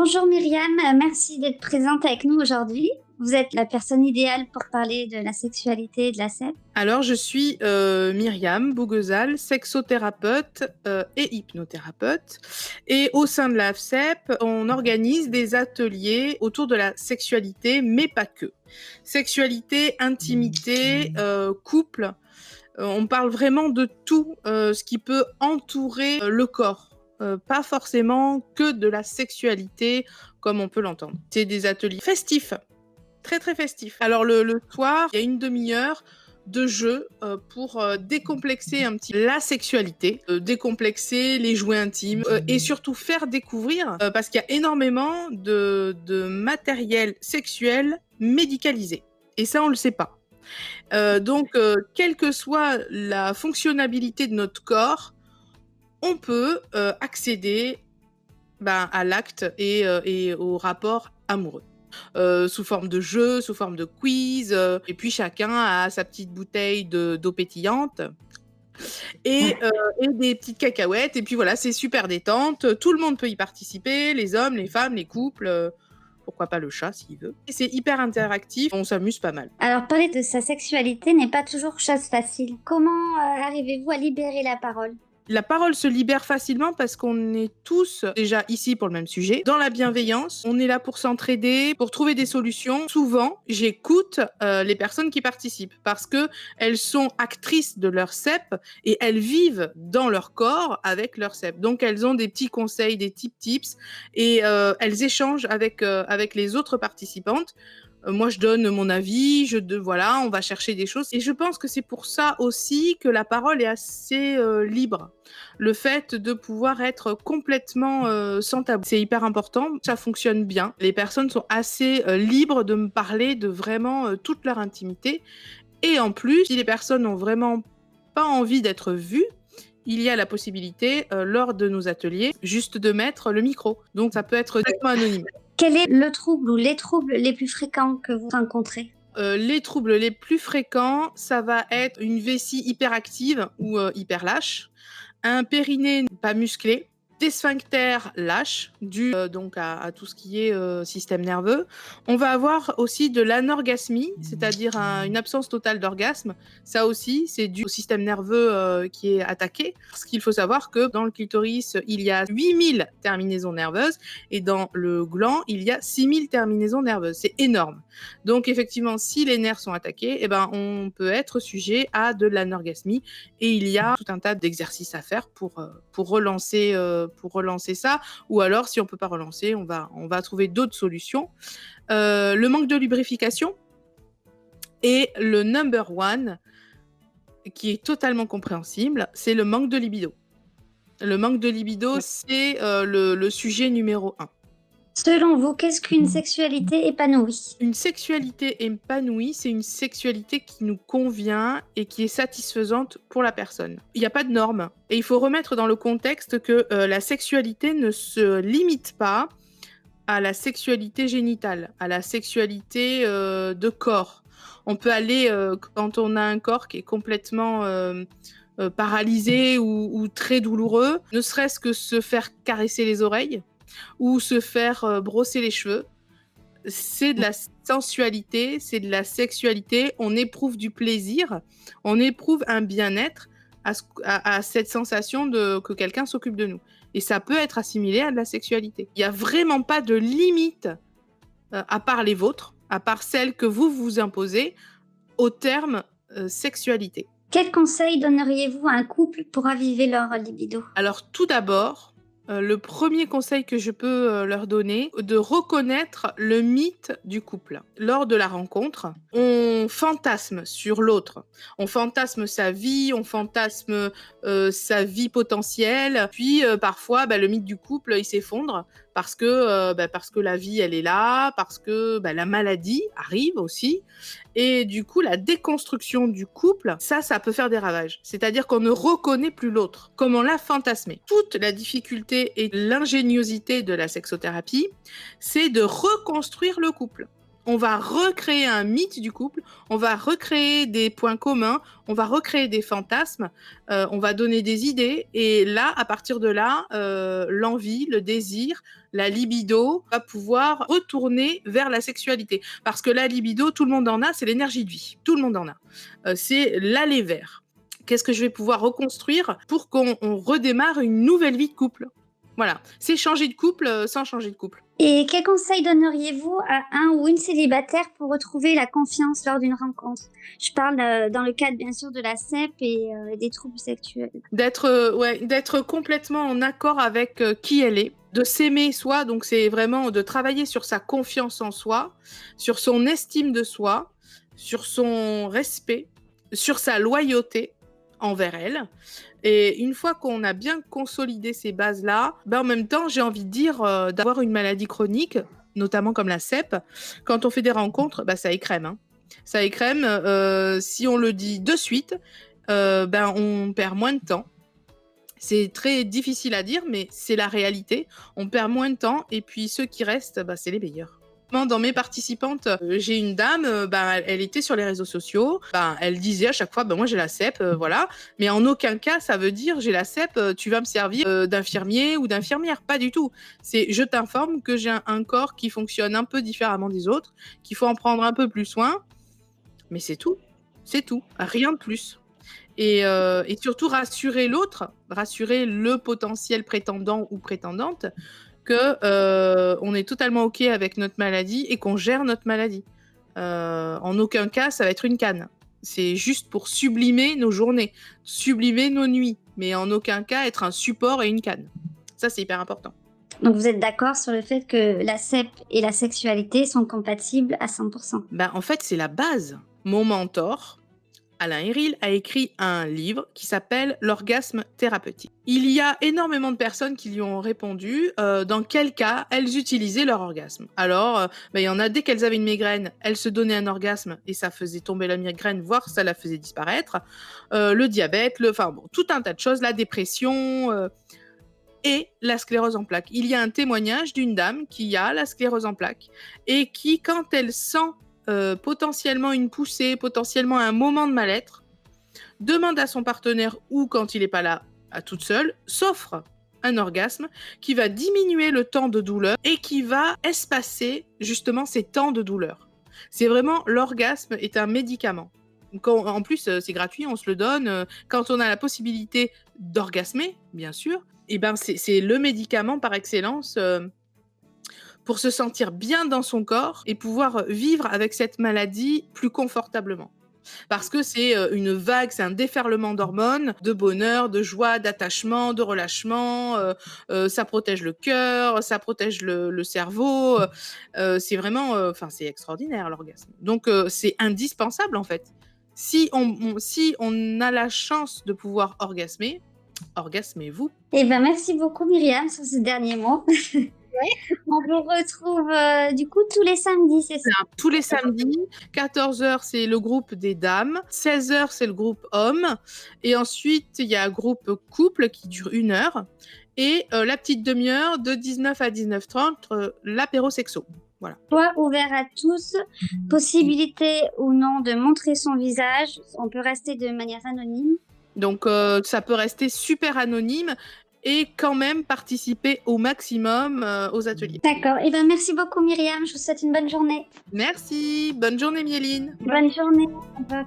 Bonjour Myriam, merci d'être présente avec nous aujourd'hui. Vous êtes la personne idéale pour parler de la sexualité et de la SEP. Alors, je suis Myriam Bougezal, sexothérapeute et hypnothérapeute. Et au sein de la FSEP, on organise des ateliers autour de la sexualité, mais pas que. Sexualité, intimité, couple. On parle vraiment de tout ce qui peut entourer le corps. Pas forcément que de la sexualité, comme on peut l'entendre. C'est des ateliers festifs, très très festifs. Alors le soir, il y a une demi-heure de jeu pour décomplexer un petit la sexualité, décomplexer les jouets intimes et surtout faire découvrir, parce qu'il y a énormément de matériel sexuel médicalisé. Et ça, on le sait pas. Donc, quelle que soit la fonctionnalité de notre corps, on peut accéder à l'acte et au rapport amoureux. Sous forme de jeu, sous forme de quiz, et puis chacun a sa petite bouteille d'eau pétillante et des petites cacahuètes, et puis voilà, c'est super détente, tout le monde peut y participer, les hommes, les femmes, les couples, pourquoi pas le chat s'il veut. Et c'est hyper interactif, on s'amuse pas mal. Alors parler de sa sexualité n'est pas toujours chose facile. Comment arrivez-vous à libérer la parole ? La parole se libère facilement parce qu'on est tous déjà ici pour le même sujet. Dans la bienveillance, on est là pour s'entraider, pour trouver des solutions. Souvent, j'écoute les personnes qui participent parce que elles sont actrices de leur CEP et elles vivent dans leur corps avec leur CEP. Donc, elles ont des petits conseils, des tips et elles échangent avec les autres participantes. Moi, je donne mon avis, voilà, on va chercher des choses. Et je pense que c'est pour ça aussi que la parole est assez libre. Le fait de pouvoir être complètement sans tabou, c'est hyper important. Ça fonctionne bien. Les personnes sont assez libres de me parler de vraiment toute leur intimité. Et en plus, si les personnes n'ont vraiment pas envie d'être vues, il y a la possibilité, lors de nos ateliers, juste de mettre le micro. Donc, ça peut être directement anonyme. Quel est le trouble ou les troubles les plus fréquents que vous rencontrez ? Les troubles les plus fréquents, ça va être une vessie hyperactive ou hyper lâche, un périnée pas musclé, des sphincters lâches, dû donc à tout ce qui est système nerveux. On va avoir aussi de l'anorgasmie, c'est-à-dire une absence totale d'orgasme. Ça aussi, c'est dû au système nerveux qui est attaqué. Parce qu'il faut savoir que dans le clitoris, il y a 8000 terminaisons nerveuses et dans le gland, il y a 6000 terminaisons nerveuses. C'est énorme. Donc effectivement, si les nerfs sont attaqués, on peut être sujet à de l'anorgasmie et il y a tout un tas d'exercices à faire pour relancer ça, ou alors si on peut pas relancer, on va trouver d'autres solutions. Le manque de lubrification et le number one qui est totalement compréhensible, c'est le manque de libido. Le manque de libido, c'est le sujet numéro 1. Selon vous, qu'est-ce qu'une sexualité épanouie ? Une sexualité épanouie, c'est une sexualité qui nous convient et qui est satisfaisante pour la personne. Il n'y a pas de normes. Et il faut remettre dans le contexte que la sexualité ne se limite pas à la sexualité génitale, à la sexualité de corps. On peut aller, quand on a un corps qui est complètement paralysé ou très douloureux, ne serait-ce que se faire caresser les oreilles ou se faire brosser les cheveux. C'est de la sensualité, c'est de la sexualité, on éprouve du plaisir, on éprouve un bien-être à cette sensation que quelqu'un s'occupe de nous. Et ça peut être assimilé à de la sexualité. Il n'y a vraiment pas de limite, à part les vôtres, à part celles que vous vous imposez, au terme sexualité. Quel conseil donneriez-vous à un couple pour raviver leur libido ? Alors tout d'abord, le premier conseil que je peux leur donner, de reconnaître le mythe du couple. Lors de la rencontre, on fantasme sur l'autre. On fantasme sa vie, on fantasme sa vie potentielle. Puis parfois, le mythe du couple, il s'effondre parce que la vie, elle est là, parce que la maladie arrive aussi. Et du coup, la déconstruction du couple, ça peut faire des ravages. C'est-à-dire qu'on ne reconnaît plus l'autre, comme on l'a fantasmé. Toute la difficulté et l'ingéniosité de la sexothérapie, c'est de reconstruire le couple. on va recréer un mythe du couple, on va recréer des points communs, on va recréer des fantasmes, on va donner des idées. Et là, à partir de là, l'envie, le désir, la libido va pouvoir retourner vers la sexualité. Parce que la libido, tout le monde en a, c'est l'énergie de vie. Tout le monde en a. C'est l'aller vers. Qu'est-ce que je vais pouvoir reconstruire pour qu'on redémarre une nouvelle vie de couple? Voilà, c'est changer de couple sans changer de couple. Et quel conseil donneriez-vous à un ou une célibataire pour retrouver la confiance lors d'une rencontre? Je parle dans le cadre bien sûr de la CEP et des troubles sexuels. D'être complètement en accord avec qui elle est, de s'aimer soi, donc c'est vraiment de travailler sur sa confiance en soi, sur son estime de soi, sur son respect, sur sa loyauté envers elle. Et une fois qu'on a bien consolidé ces bases-là, en même temps, j'ai envie de dire d'avoir une maladie chronique, notamment comme la CEP, quand on fait des rencontres, ça écrème. Hein. Ça écrème, si on le dit de suite, on perd moins de temps. C'est très difficile à dire, mais c'est la réalité. On perd moins de temps, et puis ceux qui restent, c'est les meilleurs. Dans mes participantes, j'ai une dame, elle était sur les réseaux sociaux, elle disait à chaque fois, moi j'ai la CEP, voilà, mais en aucun cas ça veut dire j'ai la CEP, tu vas me servir d'infirmier ou d'infirmière, pas du tout. C'est je t'informe que j'ai un corps qui fonctionne un peu différemment des autres, qu'il faut en prendre un peu plus soin, mais c'est tout, rien de plus. Et surtout rassurer l'autre, rassurer le potentiel prétendant ou prétendante, que on est totalement OK avec notre maladie et qu'on gère notre maladie. En aucun cas, ça va être une canne. C'est juste pour sublimer nos journées, sublimer nos nuits, mais en aucun cas être un support et une canne. Ça, c'est hyper important. Donc vous êtes d'accord sur le fait que la CEP et la sexualité sont compatibles à 100%? En fait, c'est la base. Mon mentor, Alain Héril, a écrit un livre qui s'appelle « L'orgasme thérapeutique ». Il y a énormément de personnes qui lui ont répondu dans quel cas elles utilisaient leur orgasme. Alors, il y en a, dès qu'elles avaient une migraine, elles se donnaient un orgasme et ça faisait tomber la migraine, voire ça la faisait disparaître. Le diabète, tout un tas de choses, la dépression et la sclérose en plaques. Il y a un témoignage d'une dame qui a la sclérose en plaques et qui, quand elle sent potentiellement une poussée, potentiellement un moment de mal-être, demande à son partenaire ou quand il n'est pas là, à toute seule, s'offre un orgasme qui va diminuer le temps de douleur et qui va espacer justement ces temps de douleur. C'est vraiment, l'orgasme est un médicament. En plus, c'est gratuit, on se le donne. Quand on a la possibilité d'orgasmer, bien sûr, c'est le médicament par excellence pour se sentir bien dans son corps et pouvoir vivre avec cette maladie plus confortablement. Parce que c'est une vague, c'est un déferlement d'hormones, de bonheur, de joie, d'attachement, de relâchement. Ça protège le cœur, ça protège le cerveau. C'est vraiment, c'est extraordinaire l'orgasme. Donc c'est indispensable en fait. Si on a la chance de pouvoir orgasmer, orgasmez-vous. Merci beaucoup Myriam sur ce dernier mot. On vous retrouve du coup tous les samedis, c'est ça? Tous les samedis, 14h c'est le groupe des dames, 16h c'est le groupe hommes, et ensuite il y a un groupe couple qui dure 1 heure, et la petite demi-heure de 19 à 19h30, l'apéro sexo. Voilà. Toi, ouvert à tous, possibilité ou non de montrer son visage, on peut rester de manière anonyme. Donc ça peut rester super anonyme et quand même participer au maximum aux ateliers. D'accord. Merci beaucoup Myriam, je vous souhaite une bonne journée. Merci, bonne journée Mieline. Bonne journée. Au revoir.